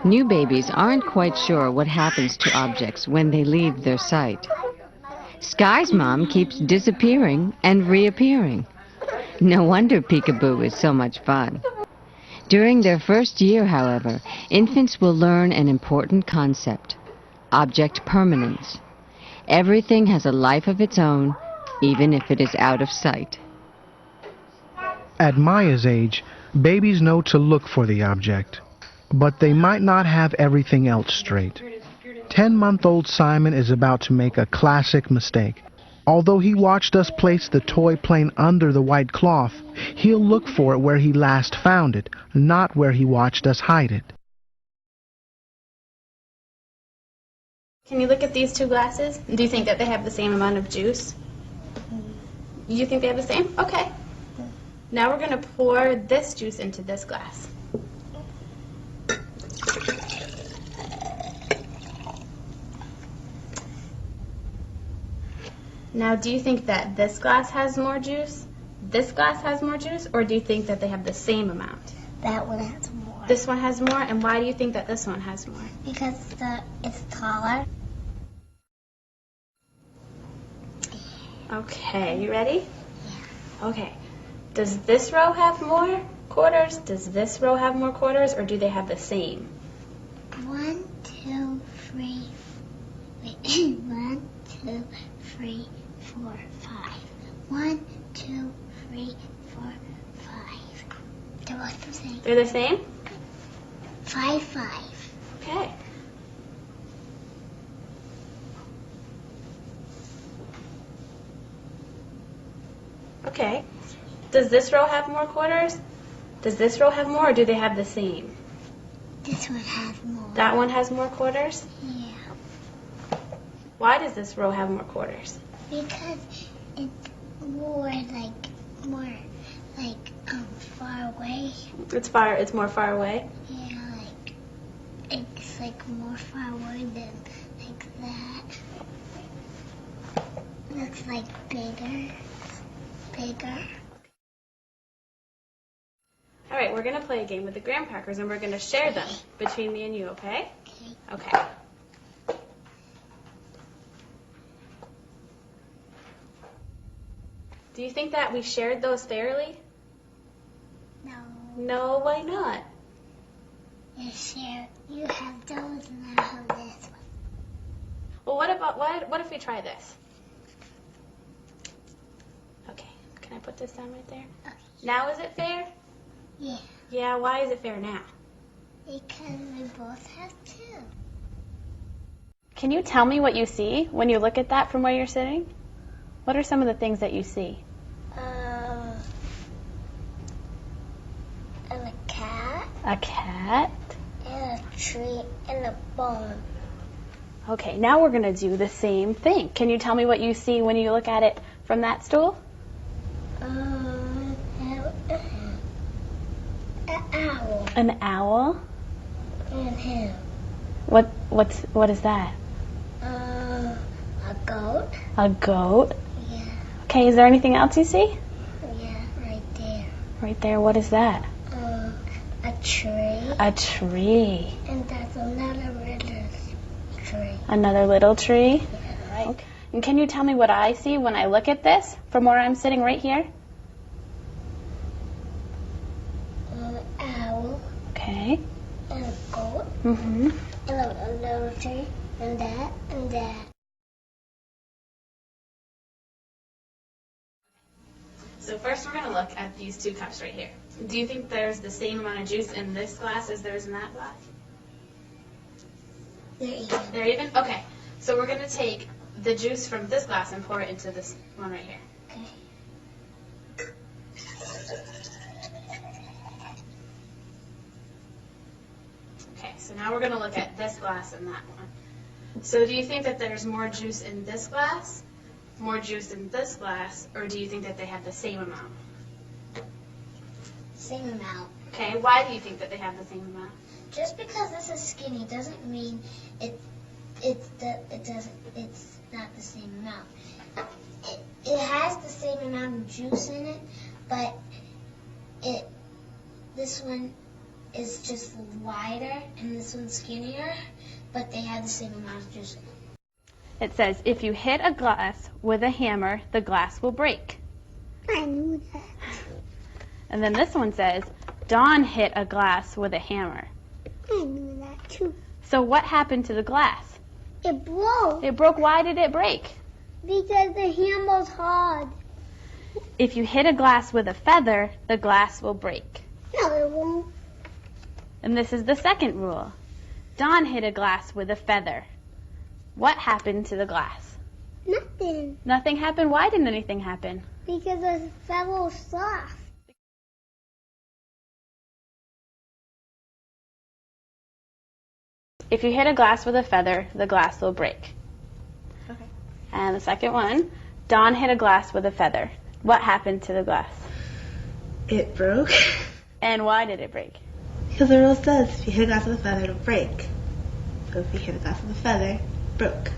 New babies aren't quite sure what happens to objects when they leave their sight. Sky's mom keeps disappearing and reappearing. No wonder peekaboo is so much fun. During their first year, however, infants will learn an important concept: object permanence. Everything has a life of its own, even if it is out of sight. At Maya's age, babies know to look for the object, but they might not have everything else straight. 10-month-old Simon is about to make a classic mistake. Although he watched us place the toy plane under the white cloth, he'll look for it where he last found it, not where he watched us hide it. Can you look at these two glasses? Do you think that they have the same amount of juice? You think they have the same? Okay. Now we're going to pour this juice into this glass. Now, do you think that this glass has more juice, this glass has more juice, or do you think that they have the same amount? That one has more. This one has more, and why do you think that this one has more? Because it's taller. Okay, you ready? Yeah. Okay. Does this row have more quarters? Does this row have more quarters, or do they have the same? 1, 2, 3. Wait. 1, 2, 3, 4, 5. 1, 2, 3, 4, 5. They're both the same. They're the same? 5, 5. Okay. Okay. Does this row have more quarters? Does this row have more, or do they have the same? This one has more. That one has more quarters? Yeah. Why does this row have more quarters? Because it's more far away. It's more far away? Yeah, it's more far away than that. Looks like bigger. All right, we're going to play a game with the graham crackers, and we're going to share them between me and you, okay? Okay. Okay. Do you think that we shared those fairly? No. No, why not? You have those and I have this one. Well, what if we try this? Okay, can I put this down right there? Okay. Now is it fair? Yeah. Yeah, why is it fair now? Because we both have two. Can you tell me what you see when you look at that from where you're sitting? What are some of the things that you see? And a cat. A cat. And a tree and a bone. Okay, now we're going to do the same thing. Can you tell me what you see when you look at it from that stool? An owl. An owl? And him. What is that? A goat. A goat? Yeah. Okay, is there anything else you see? Yeah, right there. Right there, what is that? A tree. A tree. And that's another little tree. Another little tree? Yeah, right. Okay. And can you tell me what I see when I look at this from where I'm sitting right here? An owl. Okay. And a goat. Mm-hmm. And a little tree. And that. And that. So first we're going to look at these two cups right here. Do you think there's the same amount of juice in this glass as there is in that glass? They're even. They're even? Okay. So we're going to take the juice from this glass and pour it into this one right here. Okay. Okay, so now we're going to look at this glass and that one. So do you think that there's more juice in this glass, more juice in this glass, or do you think that they have the same amount? Same amount. Okay, why do you think that they have the same amount? Just because this is skinny doesn't mean it's not the same amount. It has the same amount of juice in it, but this one is just wider and this one's skinnier, but they have the same amount of juice. It says, if you hit a glass with a hammer, the glass will break. I knew that. And then this one says, Dawn hit a glass with a hammer. I knew that too. So what happened to the glass? It broke. It broke. Why did it break? Because the hammer's hard. If you hit a glass with a feather, the glass will break. No, it won't. And this is the second rule. Dawn hit a glass with a feather. What happened to the glass? Nothing. Nothing happened. Why didn't anything happen? Because the feather was soft. If you hit a glass with a feather, the glass will break. Okay. And the second one, Dawn hit a glass with a feather. What happened to the glass? It broke. And why did it break? Because the rule says if you hit a glass with a feather, it'll break. So if you hit a glass with a feather, it broke.